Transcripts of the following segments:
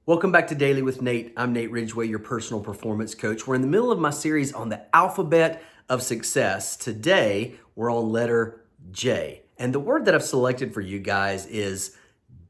Welcome back to Daily with Nate. I'm Nate Ridgway, your personal performance coach. We're in the middle of my series on the alphabet of success. Today, we're on letter J. And the word that I've selected for you guys is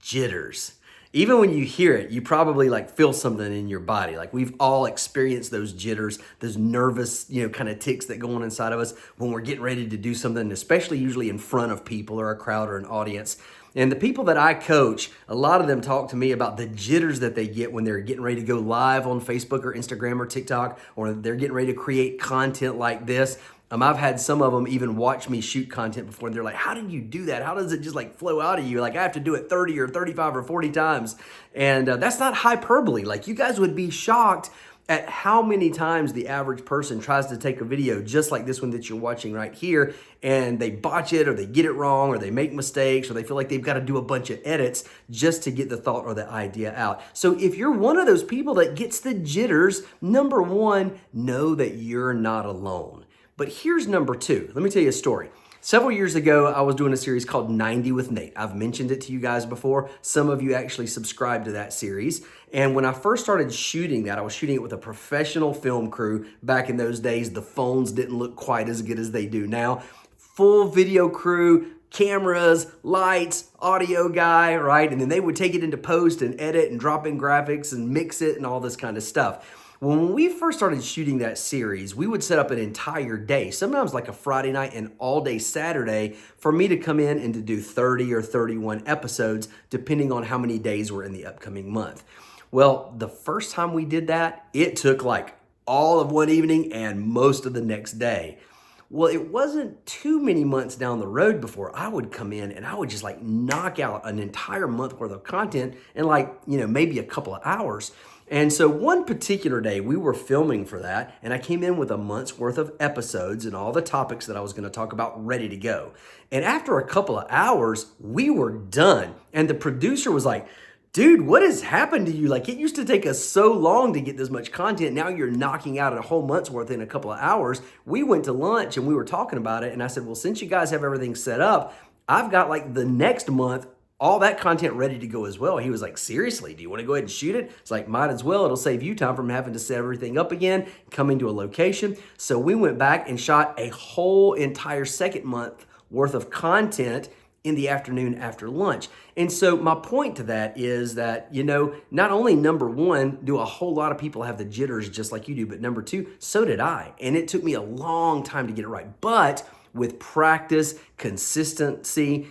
jitters. Even when you hear it, you probably feel something in your body. We've all experienced those jitters, those nervous, kind of ticks that go on inside of us when we're getting ready to do something, especially usually in front of people or a crowd or an audience. And the people that I coach, a lot of them talk to me about the jitters that they get when they're getting ready to go live on Facebook or Instagram or TikTok, or they're getting ready to create content like this. I've had some of them even watch me shoot content before, and they're like, how do you do that? How does it just flow out of you? I have to do it 30 or 35 or 40 times. And that's not hyperbole. You guys would be shocked at how many times the average person tries to take a video just like this one that you're watching right here, and they botch it or they get it wrong or they make mistakes or they feel like they've got to do a bunch of edits just to get the thought or the idea out. So if you're one of those people that gets the jitters, number one, know that you're not alone. But here's number two. Let me tell you a story. Several years ago, I was doing a series called 90 with Nate. I've mentioned it to you guys before. Some of you actually subscribed to that series. And when I first started shooting that, I was shooting it with a professional film crew. Back in those days, the phones didn't look quite as good as they do now. Full video crew, cameras, lights, audio guy, right? And then they would take it into post and edit and drop in graphics and mix it and all this kind of stuff. When we first started shooting that series, we would set up an entire day, sometimes a Friday night and all day Saturday, for me to come in and to do 30 or 31 episodes, depending on how many days were in the upcoming month. Well, the first time we did that, it took all of one evening and most of the next day. Well, it wasn't too many months down the road before I would come in and I would just knock out an entire month worth of content in maybe a couple of hours. And so one particular day we were filming for that, and I came in with a month's worth of episodes and all the topics that I was going to talk about ready to go. And after a couple of hours, we were done. And the producer was like, dude, what has happened to you? It used to take us so long to get this much content. Now you're knocking out a whole month's worth in a couple of hours. We went to lunch and we were talking about it. And I said, well, since you guys have everything set up, I've got the next month, all that content ready to go as well. He was like, seriously, do you want to go ahead and shoot it? It's might as well. It'll save you time from having to set everything up again, coming to a location. So we went back and shot a whole entire second month worth of content in the afternoon after lunch. And so my point to that is that, not only number one, do a whole lot of people have the jitters just like you do, but number two, so did I. And it took me a long time to get it right. But with practice, consistency,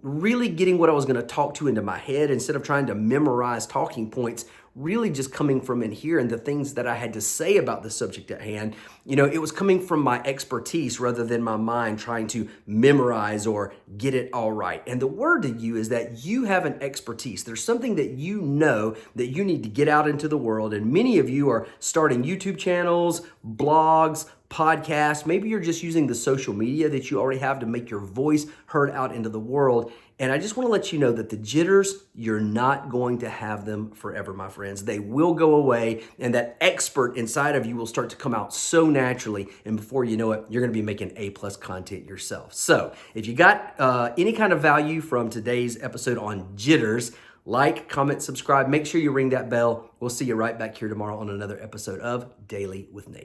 really getting what I was going to talk to into my head instead of trying to memorize talking points, really just coming from in here and the things that I had to say about the subject at hand, it was coming from my expertise rather than my mind trying to memorize or get it all right. And the word to you is that you have an expertise. There's something that you know that you need to get out into the world. And many of you are starting YouTube channels, blogs, podcasts. Maybe you're just using the social media that you already have to make your voice heard out into the world. And I just want to let you know that the jitters, you're not going to have them forever, my friends. They will go away, and that expert inside of you will start to come out so naturally. And before you know it, you're going to be making A+ content yourself. So if you got any kind of value from today's episode on jitters, comment, subscribe, make sure you ring that bell. We'll see you right back here tomorrow on another episode of Daily with Nate.